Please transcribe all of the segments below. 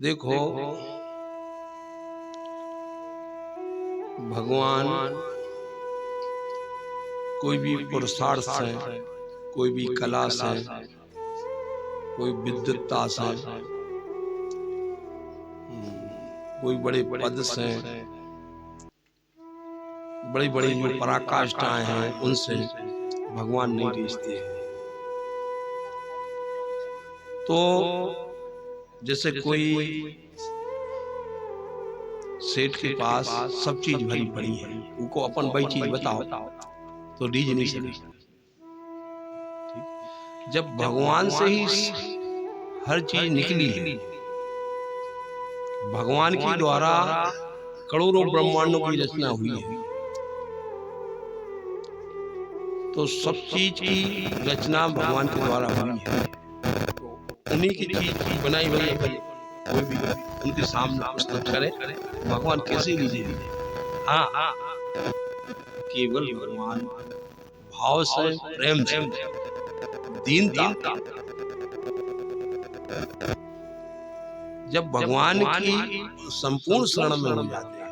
देखो, भगवान कोई भी पुरुषार्थ से, कोई भी कला से, कोई विद्वत्ता से, कोई बड़े पद से, बड़ी बड़ी जो पराकाष्ठाएं हैं उनसे भगवान नहीं रिश्ते हैं। तो जैसे कोई सेठ के पास सब चीज भरी पड़ी है, उनको अपन वही चीज बताओ तो रीझ नहीं सकते। जब भगवान से ही हर चीज निकली है, भगवान के द्वारा करोड़ों ब्रह्मांडों की रचना हुई है, तो सब चीज की रचना भगवान के द्वारा हुई है। तो उन्हीं की चीज बनाई हुई है, कोई भी उनके सामने प्रस्तुत करे, भगवान कैसे लीजिए? हाँ, केवल भगवान भाव से, प्रेम से, दीनता। जब भगवान की संपूर्ण शरण में हो जाते हैं,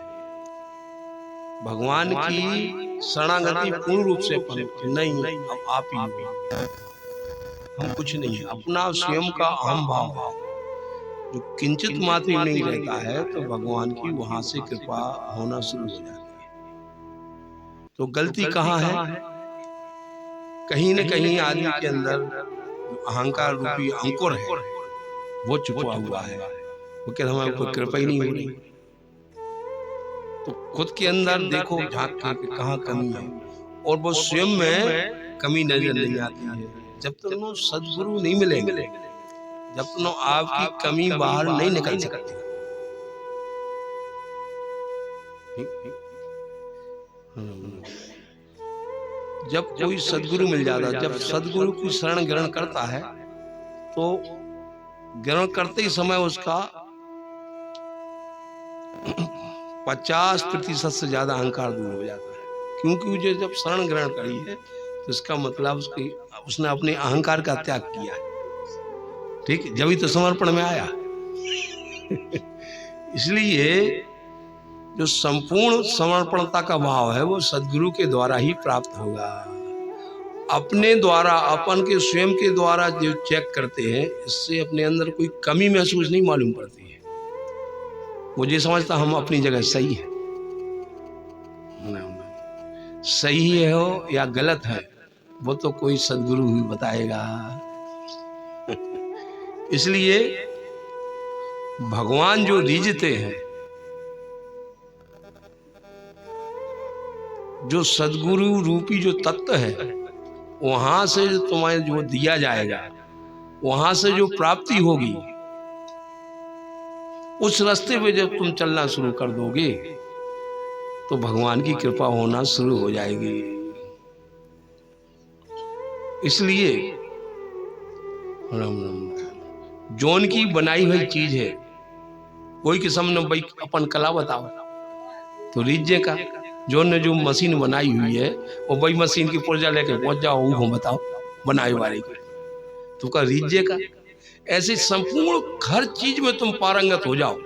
भगवान की शरणागति पूर्ण रूप से नहीं, अब आप ही हो, हम कुछ नहीं है, अपना स्वयं का अहम भाव है जो किंचित मात्र नहीं रहता है, तो भगवान की वहां से कृपा होना शुरू हो जाती है। तो गलती कहाँ है? कहीं न कहीं आदमी के अंदर जो अहंकार रूपी अंकुर है वो छुपा हुआ है, वो कहते हमारे ऊपर कृपा ही नहीं हो रही। तो खुद के अंदर देखो झांक के कि कहाँ कमी है, और वो स्वयं में कमी नजर नहीं आती है। जब तक सदगुरु नहीं मिलेंगे, जब तक आपकी कमी बाहर नहीं निकल सकती। जब कोई सदगुरु मिल जाता, जब सदगुरु की शरण ग्रहण करता है, तो ग्रहण करते ही समय उसका 50% से ज्यादा अहंकार दूर हो जाता है। क्योंकि मुझे जब शरण ग्रहण करी है तो इसका मतलब उसने अपने अहंकार का त्याग किया है। ठीक, जब ही तो समर्पण में आया। इसलिए जो संपूर्ण समर्पणता का भाव है वो सदगुरु के द्वारा ही प्राप्त होगा। अपने द्वारा, अपन के स्वयं के द्वारा जो चेक करते हैं, इससे अपने अंदर कोई कमी महसूस नहीं मालूम पड़ती है। मुझे समझता हम अपनी जगह सही है, सही है हो या गलत है वो तो कोई सदगुरु ही बताएगा। इसलिए भगवान जो रीझते हैं, जो सदगुरु रूपी जो तत्व है, वहां से जो तुम्हें जो दिया जाएगा, वहां से जो प्राप्ति होगी, उस रास्ते पे जब तुम चलना शुरू कर दोगे तो भगवान की कृपा होना शुरू हो जाएगी। इसलिए जोन की बनाई हुई चीज है, कोई के सामने भाई अपन कला बताओ तो रीझे का, जोन ने जो मशीन बनाई हुई है वो भाई मशीन की पुर्जा लेके पहुंच जाओ, वो बताओ बनाए वाले की, तो का रीझे का। ऐसे संपूर्ण हर चीज में तुम पारंगत हो जाओ,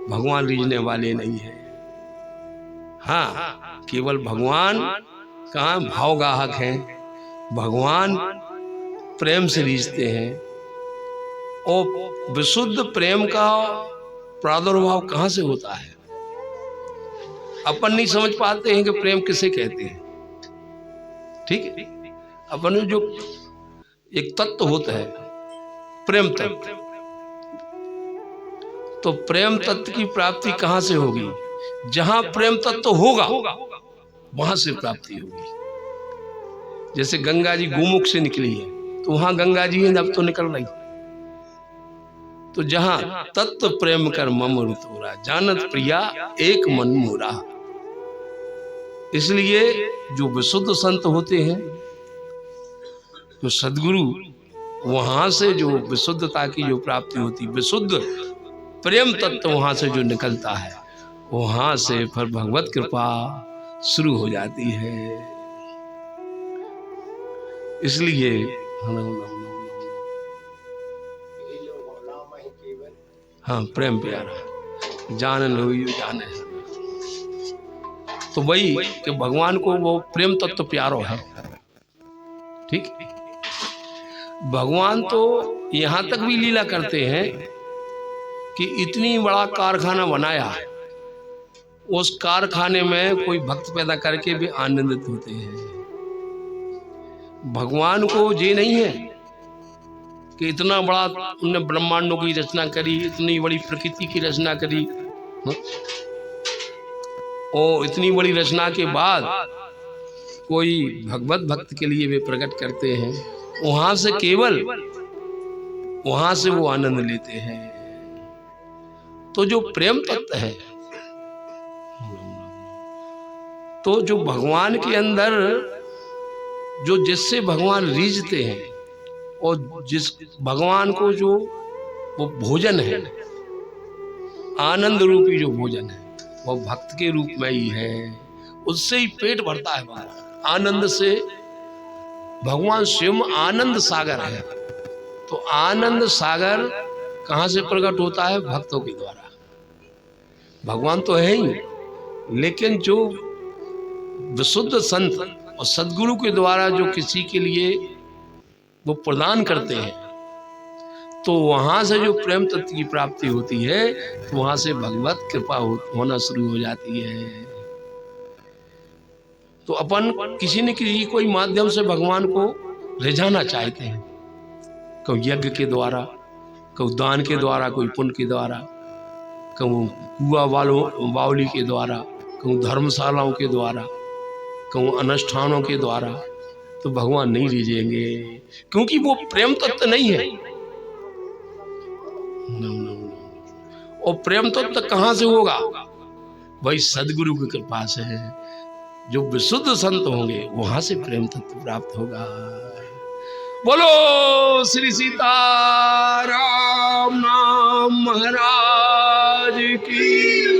भगवान रीझने वाले नहीं है। हाँ, केवल भगवान कहाँ भाव गाहक हैं, भगवान प्रेम से रीझते हैं। और विशुद्ध प्रेम का प्रादुर्भाव कहाँ से होता है? अपन नहीं समझ पाते हैं कि प्रेम किसे कहते हैं। ठीक है, अपन जो एक तत्व होता है प्रेम तत्व, तो प्रेम तत्व की प्राप्ति कहां से होगी? जहां प्रेम तत्व होगा वहां से प्राप्ति होगी। जैसे गंगा जी गोमुख से निकली है तो वहां गंगा जी है, अब तो निकल रही। तो जहां तत्व प्रेम कर मम ऋतुरा, जानत प्रिया एक मन मोरा। इसलिए जो विशुद्ध संत होते हैं, जो सदगुरु, वहां से जो विशुद्धता की जो प्राप्ति होती, विशुद्ध प्रेम तत्व वहां से जो निकलता है, वहां से फिर भगवत कृपा शुरू हो जाती है। इसलिए हाँ, प्रेम प्यारा, जान लो जाने। तो वही कि भगवान को वो प्रेम तत्व प्यारो है। ठीक, भगवान तो यहाँ तक भी लीला करते हैं कि इतनी बड़ा कारखाना बनाया, उस कारखाने में कोई भक्त पैदा करके भी आनंदित होते हैं। भगवान को ये नहीं है कि इतना बड़ा उन्होंने ब्रह्मांडों की रचना करी, इतनी बड़ी प्रकृति की रचना करी, और इतनी बड़ी रचना के बाद कोई भगवत भक्त के लिए वे प्रकट करते हैं, वहां से केवल वहां से वो आनंद लेते हैं। तो जो प्रेम तत्व है, तो जो भगवान के अंदर जो जिससे भगवान रीझते हैं, और जिस भगवान को जो वो भोजन है, आनंद रूपी जो भोजन है, वो भक्त के रूप में ही है। उससे ही पेट भरता है भगवान, आनंद से। भगवान स्वयं आनंद सागर है। तो आनंद सागर कहाँ से प्रकट होता है? भक्तों के द्वारा। भगवान तो है ही, लेकिन जो विशुद्ध संत और सद्गुरु के द्वारा जो किसी के लिए वो प्रदान करते हैं, तो वहां से जो प्रेम तत्व की प्राप्ति होती है, तो वहां से भगवत कृपा होना शुरू हो जाती है। तो अपन किसी न किसी कोई माध्यम से भगवान को रिझाना चाहते हैं, कभी यज्ञ के द्वारा, कभी दान के द्वारा, कोई पुण्य के द्वारा, कभी कुआ बावली के द्वारा, कभी धर्मशालाओं के द्वारा, कभी अनुष्ठानों के द्वारा। तो भगवान नहीं रिझेंगे, क्योंकि वो प्रेम तत्व नहीं है। और प्रेम तत्व कहाँ से होगा? भाई सदगुरु की कृपा से। जो विशुद्ध संत होंगे वहां से प्रेम तत्व प्राप्त होगा। बोलो श्री सीताराम नाम महाराज की।